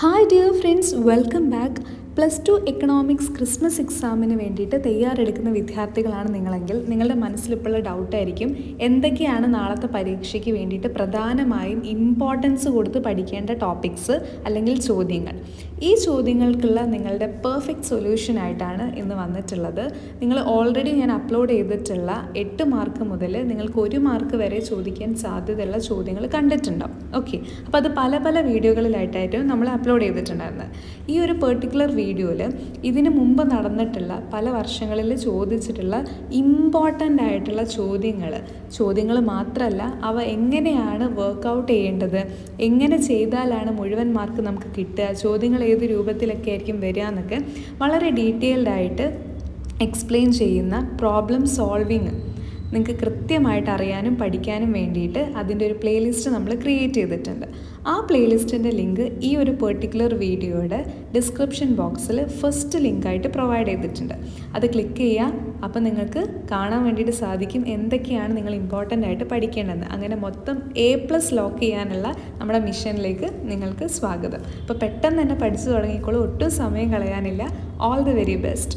Hi dear friends, welcome back. +2 economics Christmas എക്സാമിന് വേണ്ടിയിട്ട് തയ്യാറെടുക്കുന്ന വിദ്യാർത്ഥികളാണ് നിങ്ങളെങ്കിൽ നിങ്ങളുടെ മനസ്സിലിപ്പോഴുള്ള ഡൗട്ടായിരിക്കും എന്തൊക്കെയാണ് നാളത്തെ പരീക്ഷയ്ക്ക് വേണ്ടിയിട്ട് പ്രധാനമായും ഇമ്പോർട്ടൻസ് കൊടുത്ത് പഠിക്കേണ്ട ടോപ്പിക്സ് അല്ലെങ്കിൽ ചോദ്യങ്ങൾ. ഈ ചോദ്യങ്ങൾക്കുള്ള നിങ്ങളുടെ പെർഫെക്റ്റ് സൊല്യൂഷനായിട്ടാണ് ഇന്ന് വന്നിട്ടുള്ളത്. നിങ്ങൾ ഓൾറെഡി ഞാൻ അപ്ലോഡ് ചെയ്തിട്ടുള്ള 8 മാർക്ക് മുതൽ നിങ്ങൾക്ക് 1 മാർക്ക് വരെ ചോദിക്കാൻ സാധ്യതയുള്ള ചോദ്യങ്ങൾ കണ്ടിട്ടുണ്ടാവും. ഓക്കെ, അപ്പോൾ അത് പല പല വീഡിയോകളിലായിട്ടായിരുന്നു നമ്മൾ അപ്ലോഡ് ചെയ്തിട്ടുണ്ടായിരുന്നത്. ഈ ഒരു പെർട്ടിക്കുലർ വീഡിയോയിൽ ഇതിനു മുമ്പ് നടന്നിട്ടുള്ള പല വർഷങ്ങളിൽ ചോദിച്ചിട്ടുള്ള ഇമ്പോർട്ടൻ്റ് ആയിട്ടുള്ള ചോദ്യങ്ങൾ മാത്രമല്ല, അവ എങ്ങനെയാണ് വർക്കൗട്ട് ചെയ്യേണ്ടത്, എങ്ങനെ ചെയ്താലാണ് മുഴുവൻ മാർക്ക് നമുക്ക് കിട്ടുക, ചോദ്യങ്ങൾ ഏത് രൂപത്തിലൊക്കെ ആയിരിക്കും വരിക എന്നൊക്കെ വളരെ ഡീറ്റെയിൽഡ് ആയിട്ട് എക്സ്പ്ലെയിൻ ചെയ്യുന്ന പ്രോബ്ലം സോൾവിങ് നിങ്ങൾക്ക് കൃത്യമായിട്ട് അറിയാനും പഠിക്കാനും വേണ്ടിയിട്ട് അതിൻ്റെ ഒരു പ്ലേലിസ്റ്റ് നമ്മൾ ക്രിയേറ്റ് ചെയ്തിട്ടുണ്ട്. ആ പ്ലേലിസ്റ്റിൻ്റെ ലിങ്ക് ഈ ഒരു പെർട്ടിക്കുലർ വീഡിയോയുടെ ഡിസ്ക്രിപ്ഷൻ ബോക്സിൽ ഫസ്റ്റ് ലിങ്കായിട്ട് പ്രൊവൈഡ് ചെയ്തിട്ടുണ്ട്. അത് ക്ലിക്ക് ചെയ്യുക. അപ്പോൾ നിങ്ങൾക്ക് കാണാൻ വേണ്ടിയിട്ട് സാധിക്കും എന്തൊക്കെയാണ് നിങ്ങൾ ഇമ്പോർട്ടൻ്റ് ആയിട്ട് പഠിക്കേണ്ടതെന്ന്. അങ്ങനെ മൊത്തം A+ ലോക്ക് ചെയ്യാനുള്ള നമ്മുടെ മിഷനിലേക്ക് നിങ്ങൾക്ക് സ്വാഗതം. അപ്പോൾ പെട്ടെന്ന് തന്നെ പഠിച്ചു തുടങ്ങിക്കോളൂ, ഒട്ടും സമയം കളയാനില്ല. All the very best.